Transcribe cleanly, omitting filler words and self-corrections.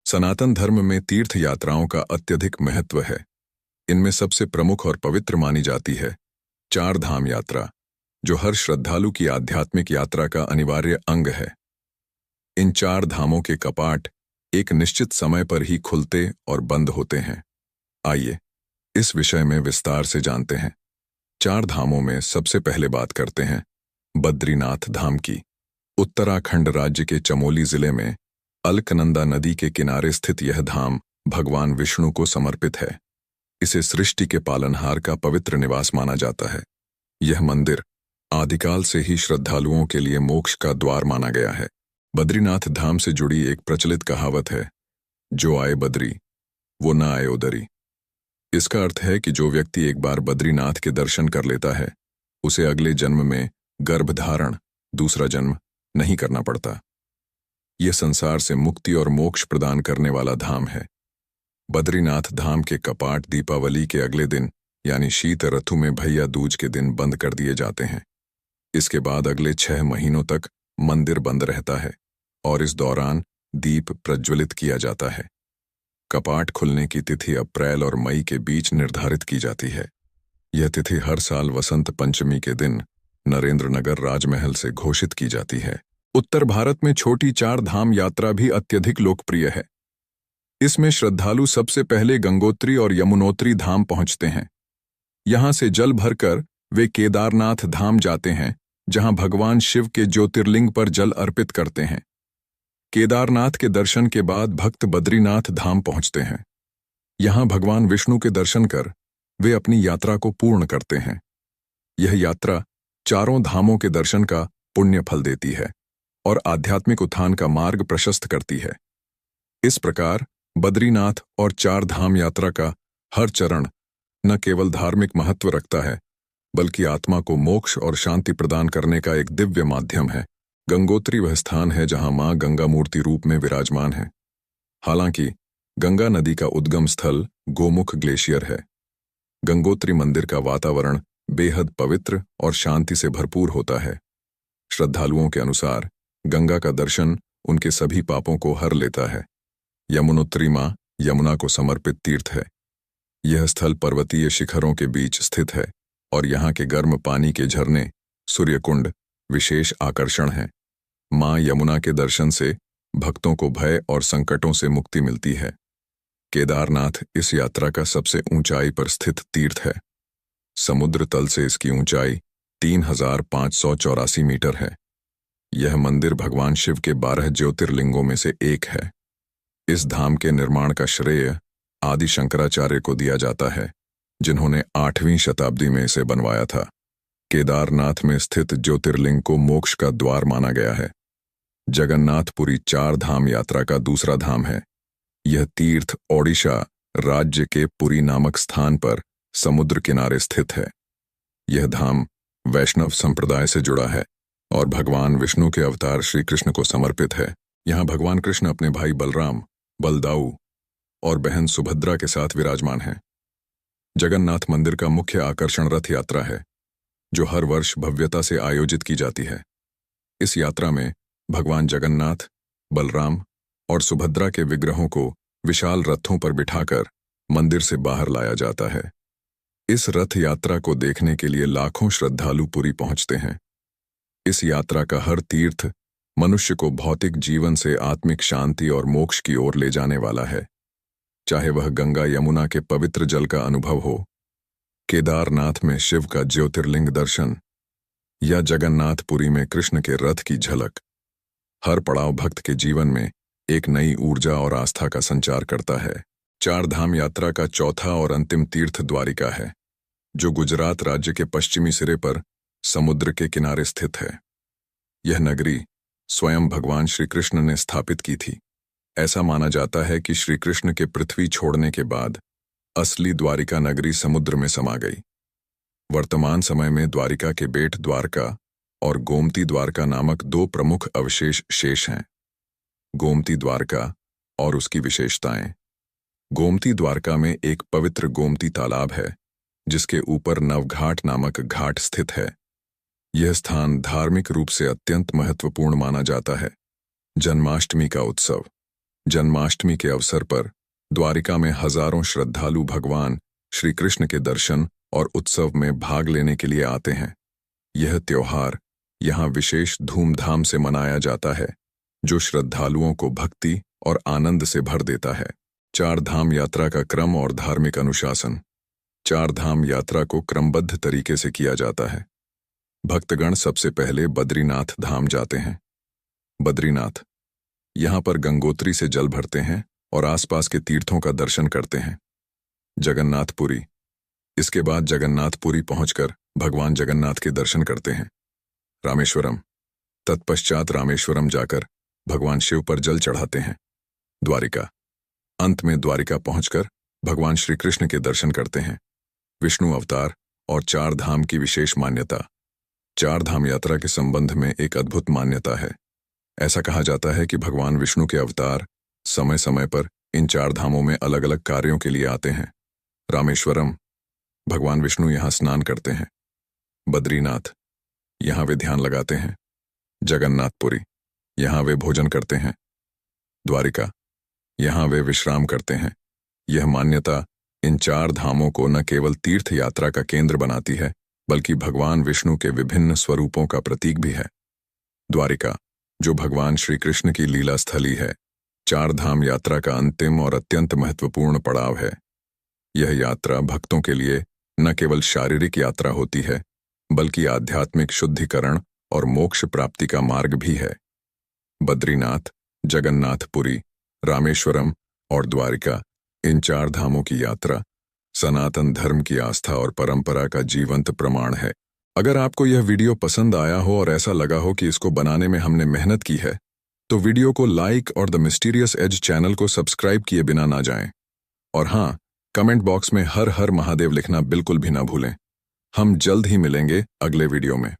सनातन धर्म में तीर्थ यात्राओं का अत्यधिक महत्व है। इनमें सबसे प्रमुख और पवित्र मानी जाती है चार धाम यात्रा, जो हर श्रद्धालु की आध्यात्मिक यात्रा का अनिवार्य अंग है। इन चार धामों के कपाट एक निश्चित समय पर ही खुलते और बंद होते हैं। आइए इस विषय में विस्तार से जानते हैं। चार धामों में सबसे पहले बात करते हैं बद्रीनाथ धाम की। उत्तराखंड राज्य के चमोली जिले में अलकनंदा नदी के किनारे स्थित यह धाम भगवान विष्णु को समर्पित है। इसे सृष्टि के पालनहार का पवित्र निवास माना जाता है। यह मंदिर आदिकाल से ही श्रद्धालुओं के लिए मोक्ष का द्वार माना गया है। बद्रीनाथ धाम से जुड़ी एक प्रचलित कहावत है, जो आए बद्री वो न आए उदरी। इसका अर्थ है कि जो व्यक्ति एक बार बद्रीनाथ के दर्शन कर लेता है, उसे अगले जन्म में गर्भधारण दूसरा जन्म नहीं करना पड़ता। यह संसार से मुक्ति और मोक्ष प्रदान करने वाला धाम है। बद्रीनाथ धाम के कपाट दीपावली के अगले दिन यानी शीत ऋतु में भैया दूज के दिन बंद कर दिए जाते हैं। इसके बाद अगले 6 महीनों तक मंदिर बंद रहता है और इस दौरान दीप प्रज्वलित किया जाता है। कपाट खुलने की तिथि अप्रैल और मई के बीच निर्धारित की जाती है। यह तिथि हर साल वसंत पंचमी के दिन नरेंद्रनगर राजमहल से घोषित की जाती है। उत्तर भारत में छोटी चार धाम यात्रा भी अत्यधिक लोकप्रिय है। इसमें श्रद्धालु सबसे पहले गंगोत्री और यमुनोत्री धाम पहुंचते हैं। यहां से जल भरकर वे केदारनाथ धाम जाते हैं, जहां भगवान शिव के ज्योतिर्लिंग पर जल अर्पित करते हैं। केदारनाथ के दर्शन के बाद भक्त बद्रीनाथ धाम पहुंचते हैं। यहां भगवान विष्णु के दर्शन कर वे अपनी यात्रा को पूर्ण करते हैं। यह यात्रा चारों धामों के दर्शन का पुण्य फल देती है और आध्यात्मिक उत्थान का मार्ग प्रशस्त करती है। इस प्रकार बद्रीनाथ और चार धाम यात्रा का हर चरण न केवल धार्मिक महत्व रखता है, बल्कि आत्मा को मोक्ष और शांति प्रदान करने का एक दिव्य माध्यम है। गंगोत्री वह स्थान है जहां मां गंगा मूर्ति रूप में विराजमान है। हालांकि गंगा नदी का उद्गम स्थल गोमुख ग्लेशियर है। गंगोत्री मंदिर का वातावरण बेहद पवित्र और शांति से भरपूर होता है। श्रद्धालुओं के अनुसार गंगा का दर्शन उनके सभी पापों को हर लेता है। यमुनोत्री मां यमुना को समर्पित तीर्थ है। यह स्थल पर्वतीय शिखरों के बीच स्थित है और यहाँ के गर्म पानी के झरने सूर्यकुंड विशेष आकर्षण हैं। मां यमुना के दर्शन से भक्तों को भय और संकटों से मुक्ति मिलती है। केदारनाथ इस यात्रा का सबसे ऊंचाई पर स्थित तीर्थ है। समुद्र तल से इसकी ऊंचाई 3584 मीटर है। यह मंदिर भगवान शिव के 12 ज्योतिर्लिंगों में से एक है। इस धाम के निर्माण का श्रेय आदि शंकराचार्य को दिया जाता है, जिन्होंने 8वीं शताब्दी में इसे बनवाया था। केदारनाथ में स्थित ज्योतिर्लिंग को मोक्ष का द्वार माना गया है। जगन्नाथपुरी चार धाम यात्रा का दूसरा धाम है। यह तीर्थ ओडिशा राज्य के पुरी नामक स्थान पर समुद्र किनारे स्थित है। यह धाम वैष्णव संप्रदाय से जुड़ा है और भगवान विष्णु के अवतार श्री कृष्ण को समर्पित है। यहाँ भगवान कृष्ण अपने भाई बलराम, बलदाऊ और बहन सुभद्रा के साथ विराजमान हैं। जगन्नाथ मंदिर का मुख्य आकर्षण रथ यात्रा है, जो हर वर्ष भव्यता से आयोजित की जाती है। इस यात्रा में भगवान जगन्नाथ, बलराम और सुभद्रा के विग्रहों को विशाल रथों पर बिठाकर मंदिर से बाहर लाया जाता है। इस रथ यात्रा को देखने के लिए लाखों श्रद्धालु पुरी पहुंचते हैं। इस यात्रा का हर तीर्थ मनुष्य को भौतिक जीवन से आत्मिक शांति और मोक्ष की ओर ले जाने वाला है। चाहे वह गंगा यमुना के पवित्र जल का अनुभव हो, केदारनाथ में शिव का ज्योतिर्लिंग दर्शन या जगन्नाथपुरी में कृष्ण के रथ की झलक, हर पड़ाव भक्त के जीवन में एक नई ऊर्जा और आस्था का संचार करता है। चार धाम यात्रा का चौथा और अंतिम तीर्थ द्वारिका है, जो गुजरात राज्य के पश्चिमी सिरे पर समुद्र के किनारे स्थित है। यह नगरी स्वयं भगवान श्री कृष्ण ने स्थापित की थी। ऐसा माना जाता है कि श्री कृष्ण के पृथ्वी छोड़ने के बाद असली द्वारिका नगरी समुद्र में समा गई। वर्तमान समय में द्वारिका के बेट द्वारका और गोमती द्वारका नामक 2 प्रमुख अवशेष शेष हैं। गोमती द्वारका और उसकी विशेषताएं। गोमती द्वारका में एक पवित्र गोमती तालाब है, जिसके ऊपर नवघाट नामक घाट स्थित है। यह स्थान धार्मिक रूप से अत्यंत महत्वपूर्ण माना जाता है। जन्माष्टमी का उत्सव जन्माष्टमी के अवसर पर द्वारिका में हजारों श्रद्धालु भगवान श्री कृष्ण के दर्शन और उत्सव में भाग लेने के लिए आते हैं। यह त्योहार यहाँ विशेष धूमधाम से मनाया जाता है, जो श्रद्धालुओं को भक्ति और आनंद से भर देता है। चार धाम यात्रा का क्रम और धार्मिक अनुशासन। चार धाम यात्रा को क्रमबद्ध तरीके से किया जाता है। भक्तगण सबसे पहले बद्रीनाथ धाम जाते हैं। बद्रीनाथ, यहाँ पर गंगोत्री से जल भरते हैं और आसपास के तीर्थों का दर्शन करते हैं। जगन्नाथपुरी, इसके बाद जगन्नाथपुरी पहुंचकर भगवान जगन्नाथ के दर्शन करते हैं। रामेश्वरम, तत्पश्चात रामेश्वरम जाकर भगवान शिव पर जल चढ़ाते हैं। द्वारिका, अंत में द्वारिका पहुंचकर भगवान श्री कृष्ण के दर्शन करते हैं। विष्णु अवतार और चार धाम की विशेष मान्यता। चार धाम यात्रा के संबंध में एक अद्भुत मान्यता है। ऐसा कहा जाता है कि भगवान विष्णु के अवतार समय समय पर इन चार धामों में अलग अलग कार्यों के लिए आते हैं। रामेश्वरम, भगवान विष्णु यहाँ स्नान करते हैं। बद्रीनाथ, यहाँ वे ध्यान लगाते हैं। जगन्नाथपुरी, यहाँ वे भोजन करते हैं। द्वारिका, यहाँ वे विश्राम करते हैं। यह मान्यता इन चार धामों को न केवल तीर्थ यात्रा का केंद्र बनाती है, बल्कि भगवान विष्णु के विभिन्न स्वरूपों का प्रतीक भी है। द्वारिका, जो भगवान श्री कृष्ण की लीला स्थली है, चार धाम यात्रा का अंतिम और अत्यंत महत्वपूर्ण पड़ाव है। यह यात्रा भक्तों के लिए न केवल शारीरिक यात्रा होती है, बल्कि आध्यात्मिक शुद्धिकरण और मोक्ष प्राप्ति का मार्ग भी है। बद्रीनाथ, जगन्नाथपुरी, रामेश्वरम और द्वारिका, इन चार धामों की यात्रा सनातन धर्म की आस्था और परंपरा का जीवंत प्रमाण है। अगर आपको यह वीडियो पसंद आया हो और ऐसा लगा हो कि इसको बनाने में हमने मेहनत की है, तो वीडियो को लाइक और द मिस्टीरियस एज चैनल को सब्सक्राइब किए बिना ना जाएं। और हाँ, कमेंट बॉक्स में हर हर महादेव लिखना बिल्कुल भी ना भूलें। हम जल्द ही मिलेंगे अगले वीडियो में।